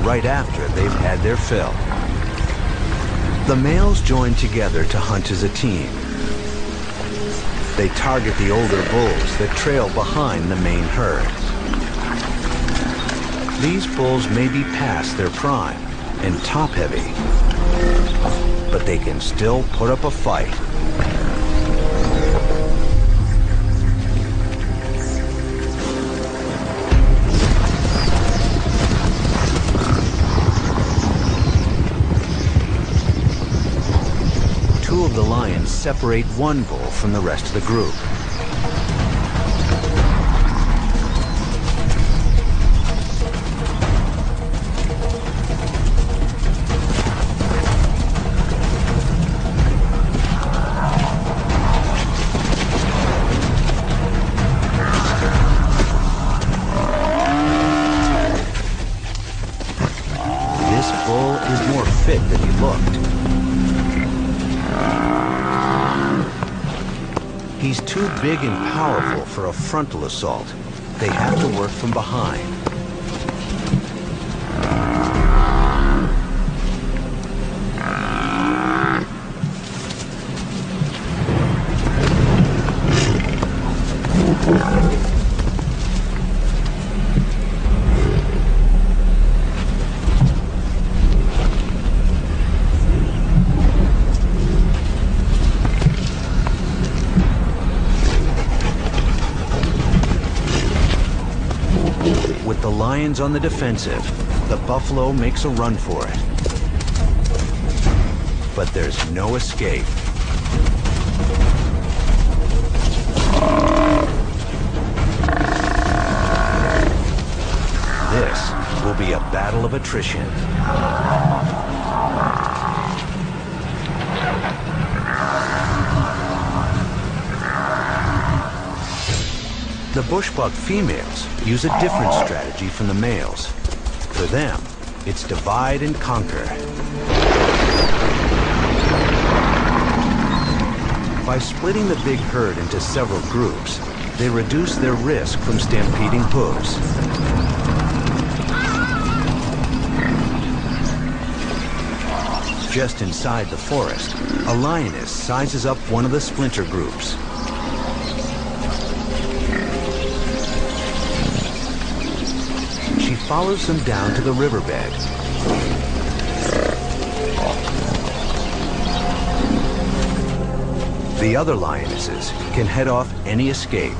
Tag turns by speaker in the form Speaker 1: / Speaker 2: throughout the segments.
Speaker 1: right after they've had their fill. The males join together to hunt as a team. They target the older bulls that trail behind the main herd. These bulls may be past their prime and top-heavy, but they can still put up a fight. Two of the lions separate one bull from the rest of the group. This bull is more fit than he looked. He's too big and powerful for a frontal assault. They have to work from behind. With the lions on the defensive, the buffalo makes a run for it. But there's no escape. This will be a battle of attrition. The bushbuck females use a different strategy from the males. For them, it's divide and conquer. By splitting the big herd into several groups, they reduce their risk from stampeding hooves. Just inside the forest, a lioness sizes up one of the splinter groups. She follows them down to the riverbed. The other lionesses can head off any escape.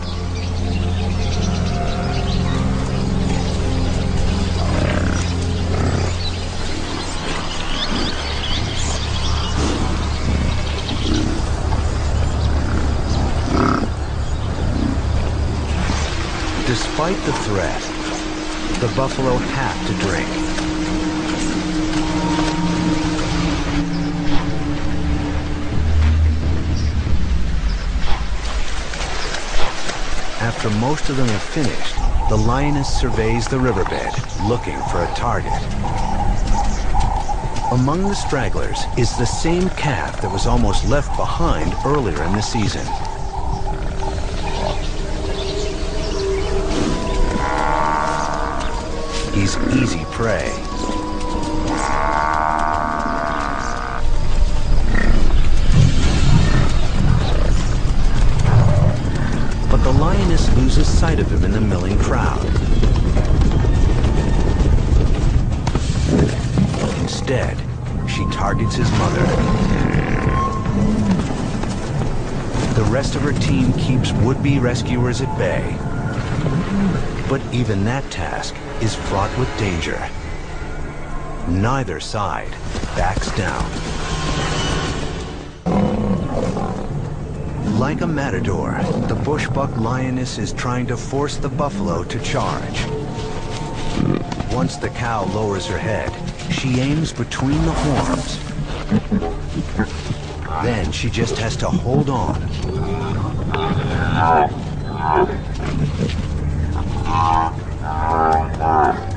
Speaker 1: Despite the threat, the buffalo have to drink. After most of them have finished, the lioness surveys the riverbed, looking for a target. Among the stragglers is the same calf that was almost left behind earlier in the season. He's easy prey. But the lioness loses sight of him in the milling crowd. Instead, she targets his mother. The rest of her team keeps would-be rescuers at bay. But even that task is fraught with danger. Neither side backs down. Like a matador, the bushbuck lioness is trying to force the buffalo to charge. Once the cow lowers her head, she aims between the horns. Then she just has to hold on.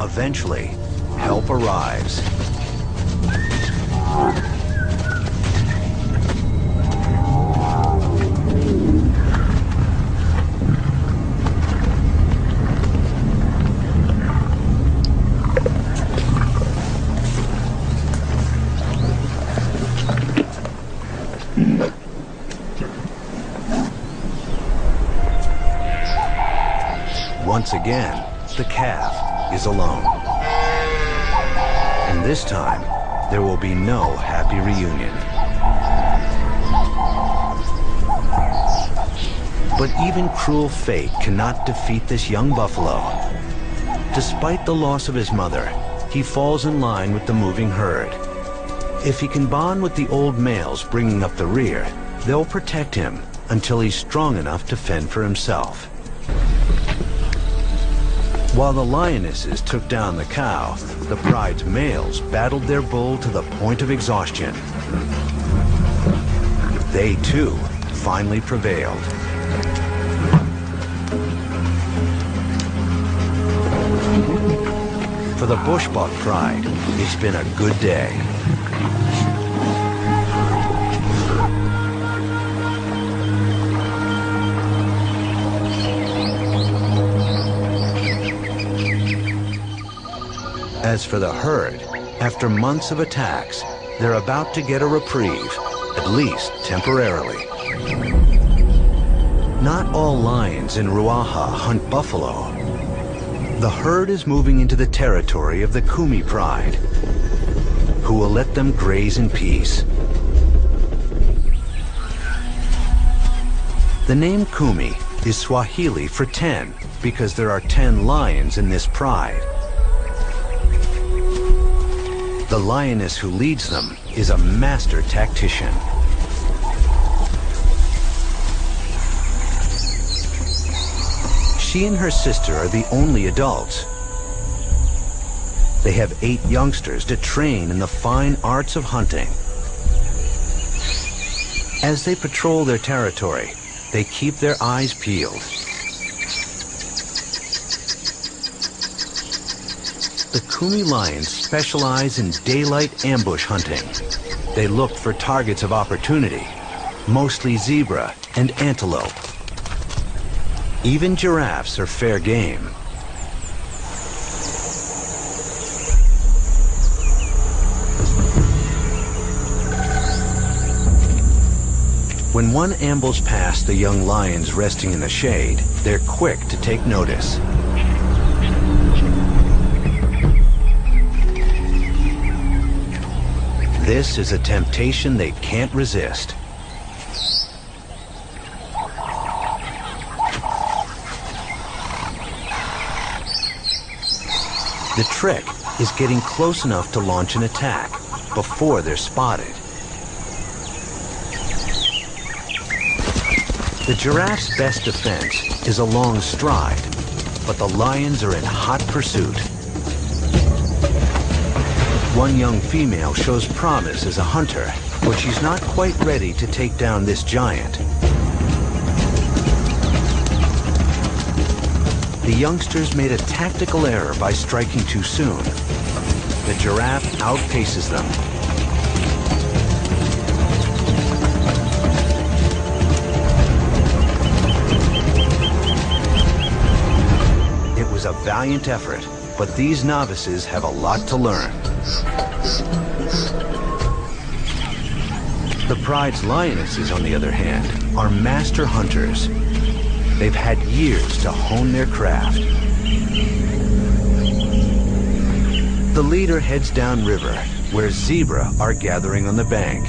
Speaker 1: Eventually, help arrives. once again, the calf is alone. And this time, there will be no happy reunion. But even cruel fate cannot defeat this young buffalo. Despite the loss of his mother, he falls in line with the moving herd. If he can bond with the old males bringing up the rear, they'll protect him until he's strong enough to fend for himself. While the lionesses took down the cow, the pride's males battled their bull to the point of exhaustion. They, too, finally prevailed. For the bushbuck pride, it's been a good day. As for the herd, after months of attacks, they're about to get a reprieve, at least temporarily. Not all lions in Ruaha hunt buffalo. The herd is moving into the territory of the Kumi pride, who will let them graze in peace. The name Kumi is Swahili for 10 because there are 10 lions in this pride. The lioness who leads them is a master tactician. She and her sister are the only adults. They have 8 youngsters to train in the fine arts of hunting. As they patrol their territory, they keep their eyes peeled. The Kumi lions specialize in daylight ambush hunting. They look for targets of opportunity, mostly zebra and antelope. Even giraffes are fair game. When one ambles past the young lions resting in the shade, they're quick to take notice. This is a temptation they can't resist. The trick is getting close enough to launch an attack before they're spotted. The giraffe's best defense is a long stride, but the lions are in hot pursuit. One young female shows promise as a hunter, but she's not quite ready to take down this giant. The youngsters made a tactical error by striking too soon. The giraffe outpaces them. It was a valiant effort, but these novices have a lot to learn. The pride's lionesses, on the other hand, are master hunters. They've had years to hone their craft. The leader heads downriver, where zebra are gathering on the bank.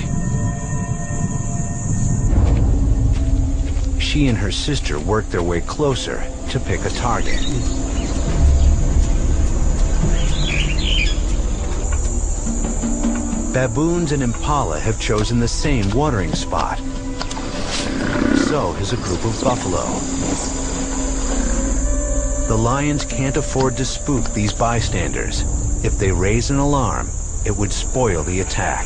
Speaker 1: She and her sister work their way closer to pick a target. Baboons and impala have chosen the same watering spot. So has a group of buffalo. The lions can't afford to spook these bystanders. If they raise an alarm, it would spoil the attack.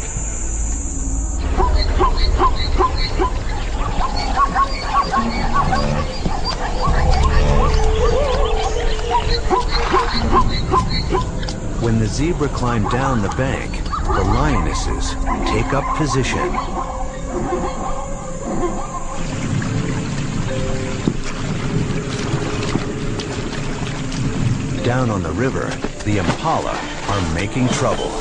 Speaker 1: When the zebra climb down the bank, the lionesses take up position. Down on the river, the impala are making trouble.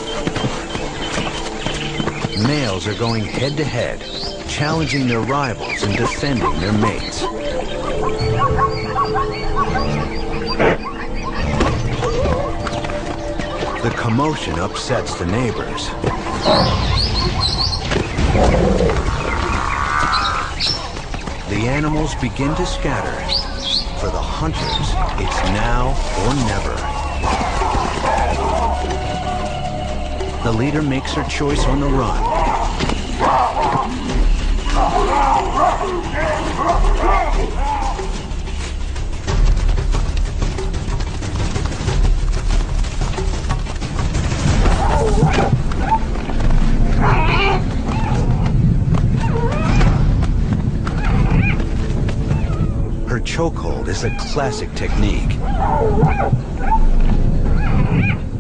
Speaker 1: Males are going head-to-head, challenging their rivals and defending their mates. The commotion upsets the neighbors. The animals begin to scatter. For the hunters, it's now or never. The leader makes her choice on the run. Her chokehold is a classic technique.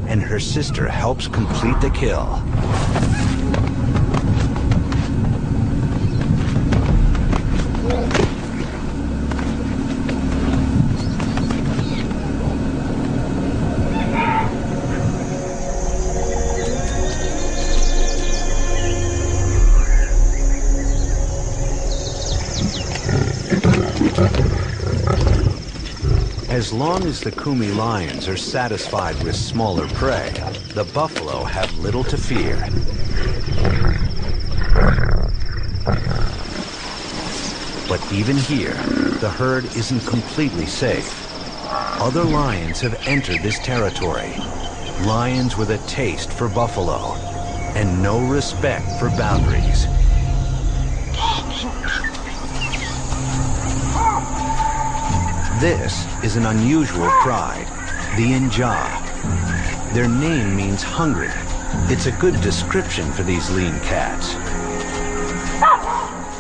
Speaker 1: And her sister helps complete the kill. As long as the Kumi lions are satisfied with smaller prey, the buffalo have little to fear. But even here, the herd isn't completely safe. Other lions have entered this territory. Lions with a taste for buffalo and no respect for boundaries. This is an unusual pride, the Inja. Their name means hungry. It's a good description for these lean cats.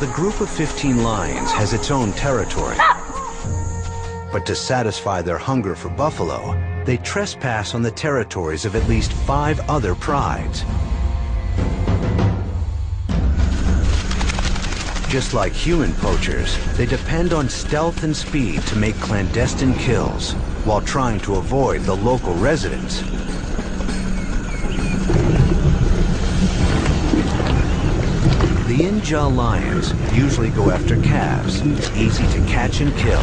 Speaker 1: The group of 15 lions has its own territory. But to satisfy their hunger for buffalo, they trespass on the territories of at least 5 other prides. Just like human poachers, they depend on stealth and speed to make clandestine kills, while trying to avoid the local residents. The Inja lions usually go after calves, easy to catch and kill.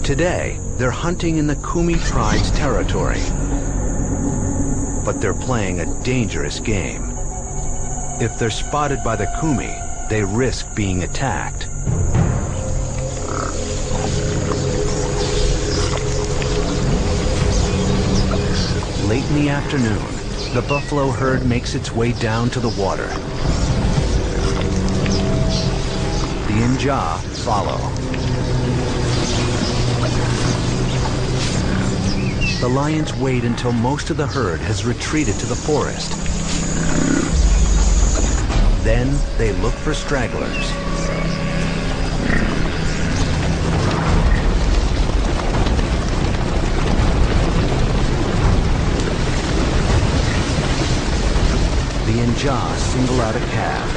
Speaker 1: Today, they're hunting in the Kumi Pride's territory. But they're playing a dangerous game. If they're spotted by the Kumi, they risk being attacked. Late in the afternoon, the buffalo herd makes its way down to the water. The Inja follow. The lions wait until most of the herd has retreated to the forest. Then they look for stragglers. The Inja single out a calf.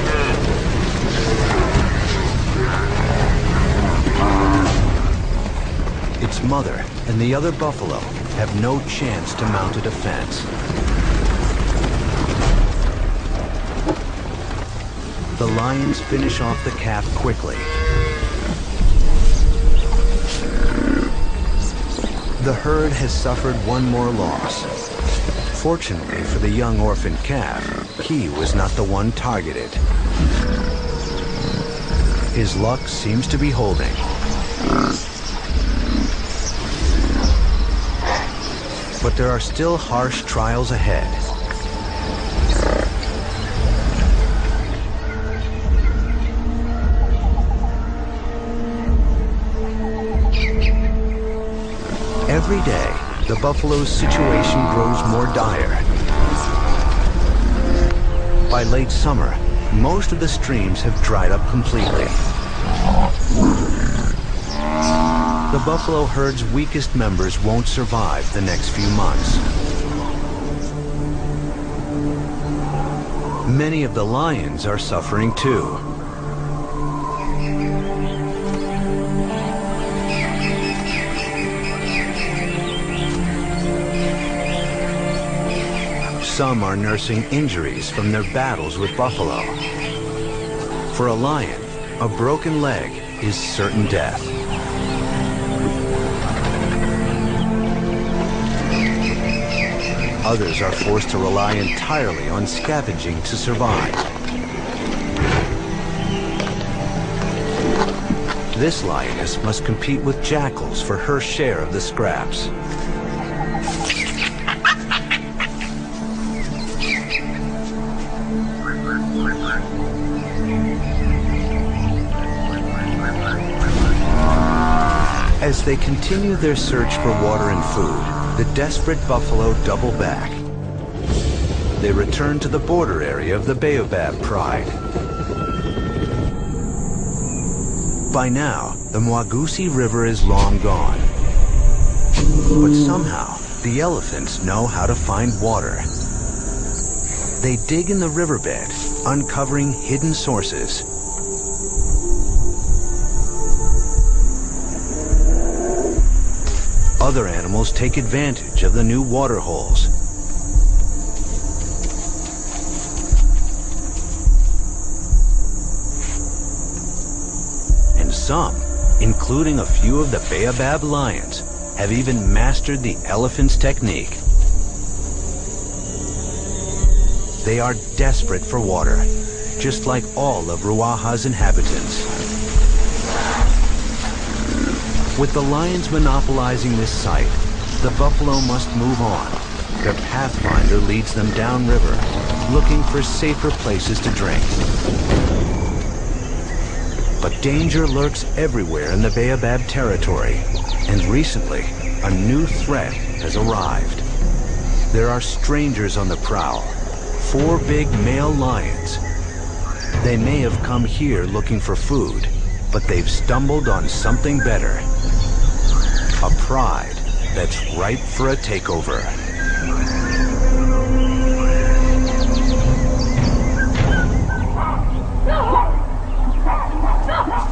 Speaker 1: Its mother and the other buffalo have no chance to mount a defense. The lions finish off the calf quickly. The herd has suffered one more loss. Fortunately for the young orphan calf, he was not the one targeted. His luck seems to be holding. But there are still harsh trials ahead. Every day, the buffalo's situation grows more dire. By late summer, most of the streams have dried up completely. The buffalo herd's weakest members won't survive the next few months. Many of the lions are suffering too. Some are nursing injuries from their battles with buffalo. For a lion, a broken leg is certain death. Others are forced to rely entirely on scavenging to survive. This lioness must compete with jackals for her share of the scraps. As they continue their search for water and food, the desperate buffalo double back. They return to the border area of the Baobab Pride. By now, the Mwagusi River is long gone. But somehow, the elephants know how to find water. They dig in the riverbed, uncovering hidden sources. Other animals take advantage of the new water holes. And some, including a few of the Baobab lions, have even mastered the elephant's technique. They are desperate for water, just like all of Ruaha's inhabitants. With the lions monopolizing this site, the buffalo must move on. Their pathfinder leads them downriver, looking for safer places to drink. But danger lurks everywhere in the Baobab territory, and recently, a new threat has arrived. There are strangers on the prowl, 4 big male lions. They may have come here looking for food, but they've stumbled on something better. A pride that's ripe for a takeover.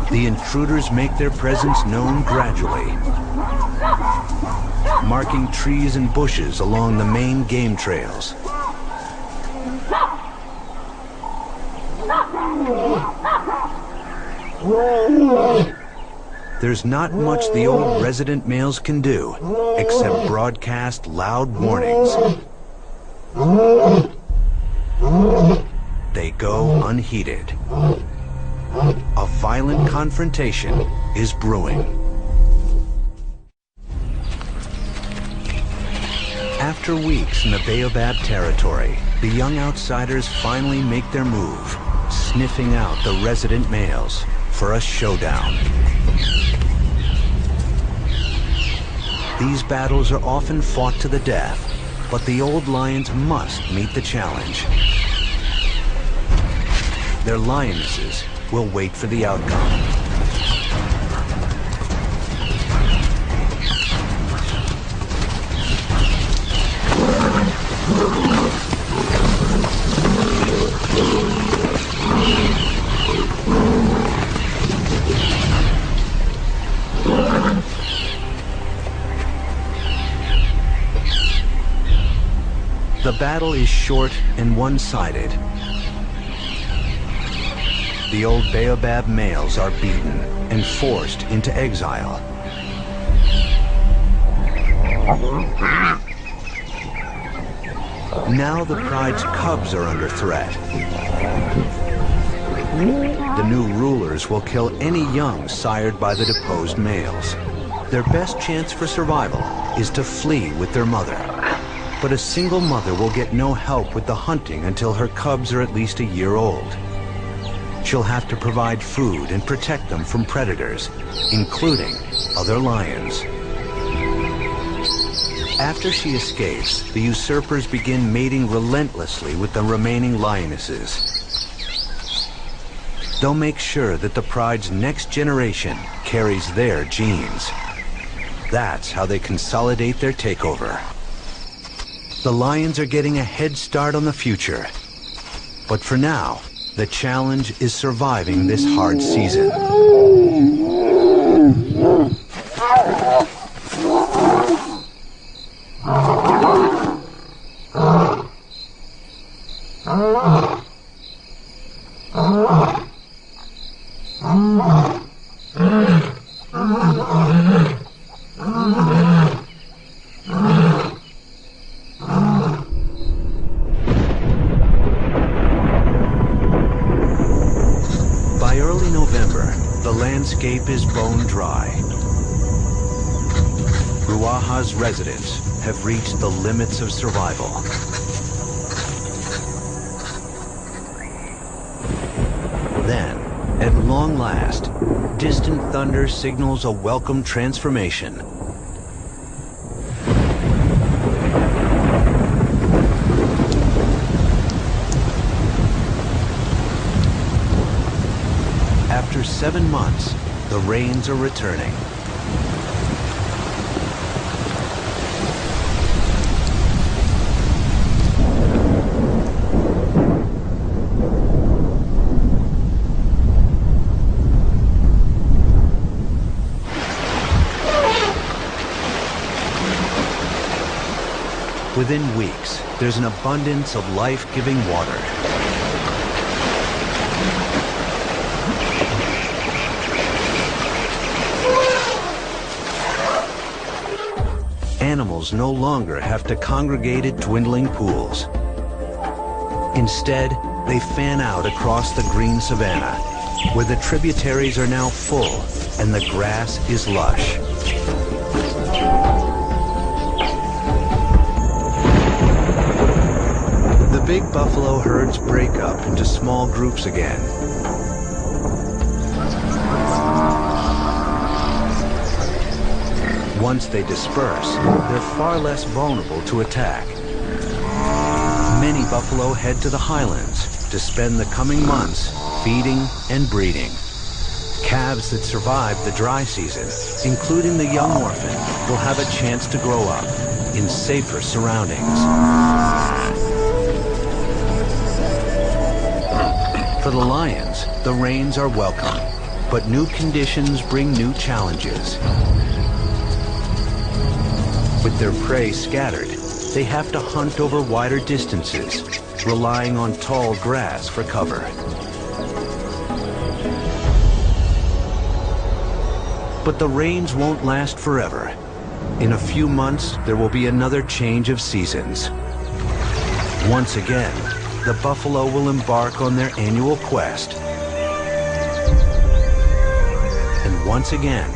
Speaker 1: The intruders make their presence known gradually, marking trees and bushes along the main game trails. There's not much the old resident males can do, except broadcast loud warnings. They go unheeded. A violent confrontation is brewing. After weeks in the Baobab territory, the young outsiders finally make their move, sniffing out the resident males for a showdown. These battles are often fought to the death, but the old lions must meet the challenge. Their lionesses will wait for the outcome. The battle is short and one-sided. The old Baobab males are beaten and forced into exile. Now the pride's cubs are under threat. The new rulers will kill any young sired by the deposed males. Their best chance for survival is to flee with their mother. But a single mother will get no help with the hunting until her cubs are at least a year old. She'll have to provide food and protect them from predators, including other lions. After she escapes, the usurpers begin mating relentlessly with the remaining lionesses. They'll make sure that the pride's next generation carries their genes. That's how they consolidate their takeover. The lions are getting a head start on the future. But for now, the challenge is surviving this hard season. escape is bone dry. Ruaha's residents have reached the limits of survival. Then, at long last, distant thunder signals a welcome transformation. After 7 months, the rains are returning. Within weeks, there's an abundance of life-giving water. Animals no longer have to congregate at dwindling pools. Instead, they fan out across the green savanna, where the tributaries are now full and the grass is lush. The big buffalo herds break up into small groups again. Once they disperse, they're far less vulnerable to attack. Many buffalo head to the highlands to spend the coming months feeding and breeding. Calves that survive the dry season, including the young orphan, will have a chance to grow up in safer surroundings. For the lions, the rains are welcome, but new conditions bring new challenges. With their prey scattered, they have to hunt over wider distances, relying on tall grass for cover. But the rains won't last forever. In a few months, there will be another change of seasons. Once again, the buffalo will embark on their annual quest. And once again,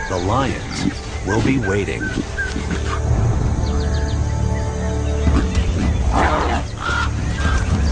Speaker 1: the lions will be waiting.